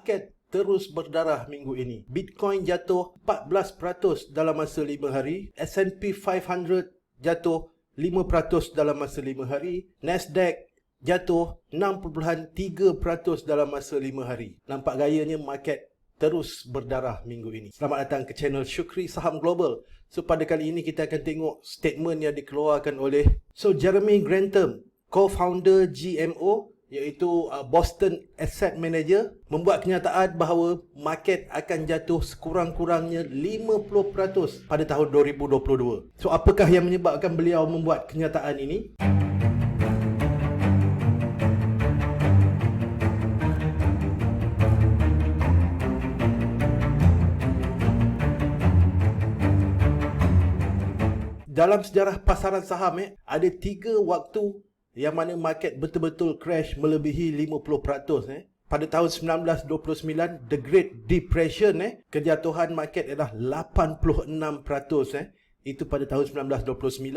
market terus berdarah minggu ini. Bitcoin jatuh 14% dalam masa 5 hari. S&P 500 jatuh 5% dalam masa 5 hari. Nasdaq jatuh 6.3% dalam masa 5 hari. Nampak gayanya market terus berdarah minggu ini. Selamat datang ke channel Syukri Saham Global. So pada kali ini kita akan tengok statement yang dikeluarkan oleh Jeremy Grantham, co-founder GMO, iaitu Boston Asset Manager, membuat kenyataan bahawa market akan jatuh sekurang-kurangnya 50% pada tahun 2022. So apakah yang menyebabkan beliau membuat kenyataan ini? Dalam sejarah pasaran saham ada 3 waktu yang mana market betul-betul crash melebihi 50%. Pada tahun 1929, The Great Depression, kejatuhan market adalah 86%. Itu pada tahun 1929.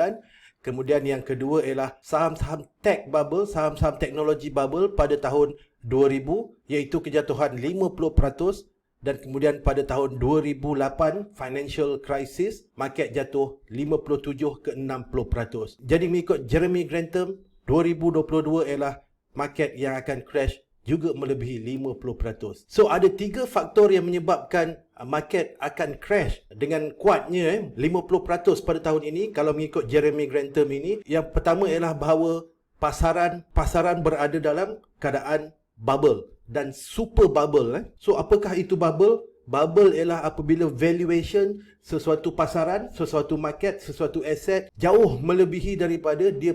Kemudian yang kedua ialah saham-saham tech bubble, saham-saham teknologi bubble pada tahun 2000, iaitu kejatuhan 50%. Dan kemudian pada tahun 2008, financial crisis, market jatuh 57 ke 60%. Jadi mengikut Jeremy Grantham, 2022 ialah market yang akan crash juga melebihi 50%. So ada 3 faktor yang menyebabkan market akan crash dengan kuatnya 50% pada tahun ini kalau mengikut Jeremy Grantham ini. Yang pertama ialah bahawa pasaran berada dalam keadaan bubble dan super bubble. So apakah itu bubble? Bubble ialah apabila valuation sesuatu pasaran, sesuatu market, sesuatu aset jauh melebihi daripada dia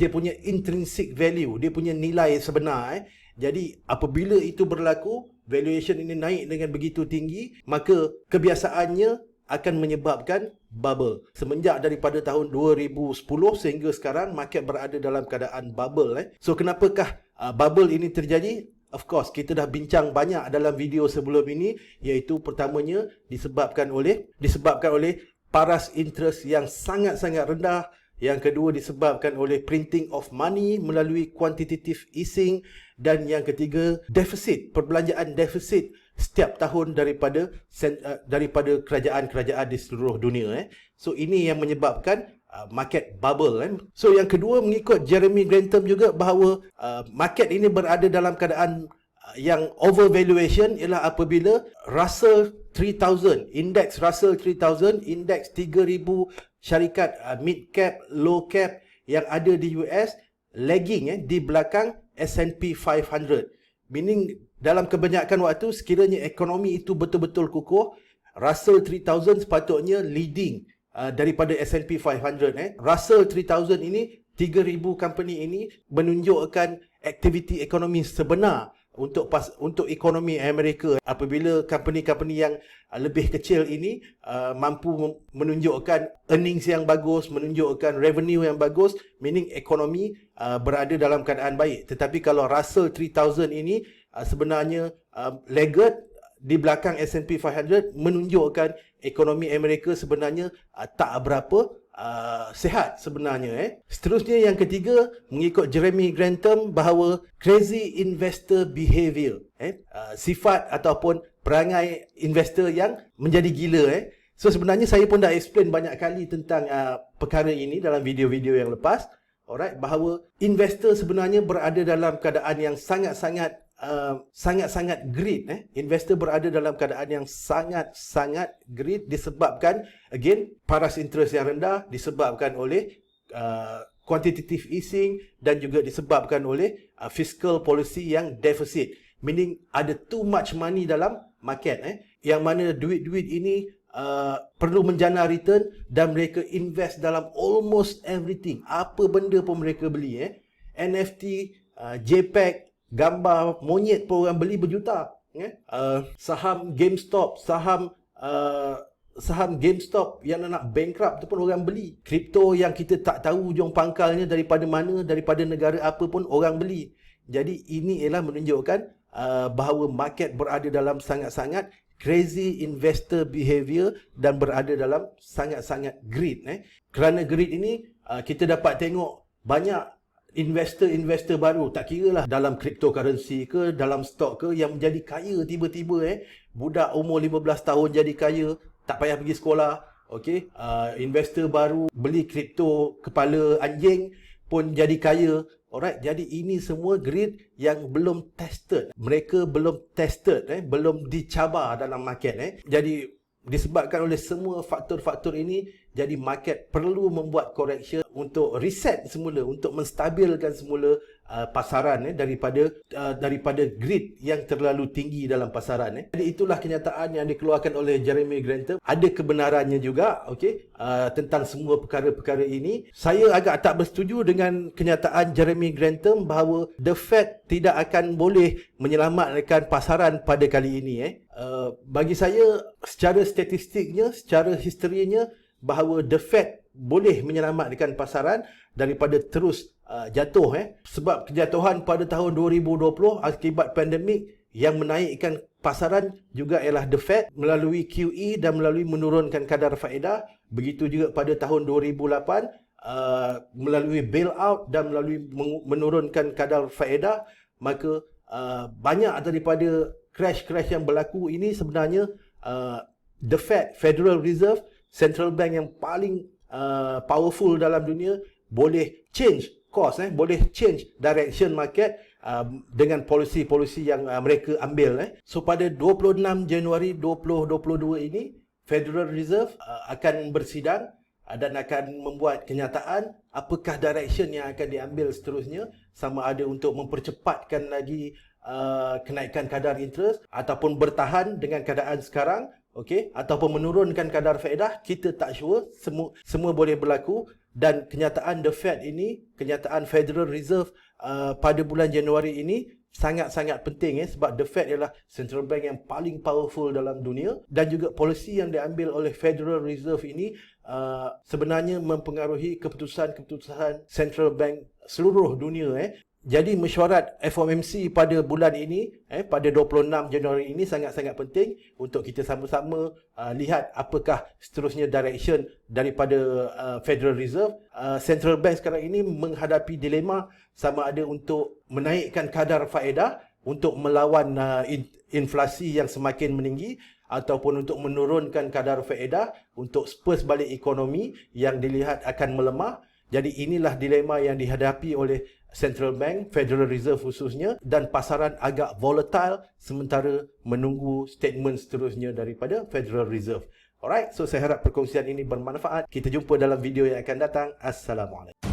punya intrinsic value, dia punya nilai sebenar. Jadi apabila itu berlaku, valuation ini naik dengan begitu tinggi, maka kebiasaannya akan menyebabkan bubble. Semenjak daripada tahun 2010 sehingga sekarang, market berada dalam keadaan bubble. So kenapakah bubble ini terjadi? Of course, kita dah bincang banyak dalam video sebelum ini, iaitu pertamanya disebabkan oleh paras interest yang sangat-sangat rendah. Yang kedua disebabkan oleh printing of money melalui quantitative easing. Dan yang ketiga, perbelanjaan defisit setiap tahun daripada kerajaan-kerajaan di seluruh dunia. So ini yang menyebabkan market bubble. So yang kedua, mengikut Jeremy Grantham juga, bahawa market ini berada dalam keadaan yang overvaluation ialah apabila Russell 3000, indeks Russell 3000, indeks 3000 syarikat mid cap, low cap yang ada di US lagging di belakang S&P 500. Meaning dalam kebanyakan waktu, sekiranya ekonomi itu betul-betul kukuh, Russell 3000 sepatutnya leading daripada S&P 500. Russell 3000 ini, 3000 company ini menunjukkan aktiviti ekonomi sebenar untuk ekonomi Amerika. Apabila company-company yang lebih kecil ini mampu menunjukkan earnings yang bagus, menunjukkan revenue yang bagus, meaning ekonomi berada dalam keadaan baik. Tetapi kalau Russell 3000 ini sebenarnya laggard di belakang S&P 500, menunjukkan ekonomi Amerika sebenarnya tak berapa sihat sebenarnya. Seterusnya yang ketiga, mengikut Jeremy Grantham, bahawa crazy investor behavior, sifat ataupun perangai investor yang menjadi gila. So sebenarnya saya pun dah explain banyak kali tentang perkara ini dalam video-video yang lepas. Alright, bahawa investor sebenarnya berada dalam keadaan yang sangat-sangat greed. Investor berada dalam keadaan yang sangat-sangat greed disebabkan, again, paras interest yang rendah, disebabkan oleh quantitative easing, dan juga disebabkan oleh fiscal policy yang deficit. Meaning ada too much money dalam market, yang mana duit-duit ini perlu menjana return, dan mereka invest dalam almost everything. Apa benda pun mereka beli. NFT, JPEG, gambar monyet pun orang beli berjuta. Saham GameStop, saham GameStop yang nak bankrupt tu pun orang beli. Kripto yang kita tak tahu hujung pangkalnya daripada mana, daripada negara apa pun orang beli. Jadi ini ialah menunjukkan bahawa market berada dalam sangat-sangat crazy investor behavior dan berada dalam sangat-sangat greed. Kerana greed ini kita dapat tengok banyak investor baru, tak kira lah dalam cryptocurrency ke, dalam stok ke, yang menjadi kaya tiba-tiba budak umur 15 tahun jadi kaya, tak payah pergi sekolah. Okey, investor baru beli kripto kepala anjing pun jadi kaya. Alright, jadi ini semua greed yang belum tested. Mereka belum tested, belum dicabar dalam market. Jadi disebabkan oleh semua faktor-faktor ini, jadi market perlu membuat correction untuk reset semula, untuk menstabilkan semula pasaran daripada greed yang terlalu tinggi dalam pasaran. Jadi itulah kenyataan yang dikeluarkan oleh Jeremy Grantham. Ada kebenarannya juga, tentang semua perkara-perkara ini. Saya agak tak bersetuju dengan kenyataan Jeremy Grantham bahawa The Fed tidak akan boleh menyelamatkan pasaran pada kali ini. Bagi saya, secara statistiknya, secara historinya, bahawa The Fed boleh menyelamatkan pasaran daripada terus jatuh. Sebab kejatuhan pada tahun 2020 akibat pandemik yang menaikkan pasaran juga ialah The Fed melalui QE dan melalui menurunkan kadar faedah. Begitu juga pada tahun 2008 melalui bailout dan melalui menurunkan kadar faedah. Maka banyak daripada crash-crash yang berlaku ini sebenarnya The Fed, Federal Reserve, central bank yang paling powerful dalam dunia, boleh change course, boleh change direction market dengan polisi-polisi yang mereka ambil. So pada 26 Januari 2022 ini, Federal Reserve akan bersidang dan akan membuat kenyataan apakah direction yang akan diambil seterusnya, sama ada untuk mempercepatkan lagi kenaikan kadar interest ataupun bertahan dengan keadaan sekarang, ataupun menurunkan kadar faedah. Kita tak sure, semua boleh berlaku. Dan kenyataan The Fed ini, kenyataan Federal Reserve pada bulan Januari ini sangat-sangat penting, sebab The Fed ialah central bank yang paling powerful dalam dunia, dan juga polisi yang diambil oleh Federal Reserve ini sebenarnya mempengaruhi keputusan-keputusan central bank seluruh dunia. Jadi mesyuarat FOMC pada bulan ini, pada 26 Januari ini sangat-sangat penting untuk kita sama-sama lihat apakah seterusnya direction daripada Federal Reserve. Central Bank sekarang ini menghadapi dilema sama ada untuk menaikkan kadar faedah untuk melawan inflasi yang semakin meninggi, ataupun untuk menurunkan kadar faedah untuk spurs balik ekonomi yang dilihat akan melemah. Jadi inilah dilema yang dihadapi oleh Central Bank, Federal Reserve khususnya, dan pasaran agak volatile sementara menunggu statement seterusnya daripada Federal Reserve. Alright, so saya harap perkongsian ini bermanfaat. Kita jumpa dalam video yang akan datang. Assalamualaikum.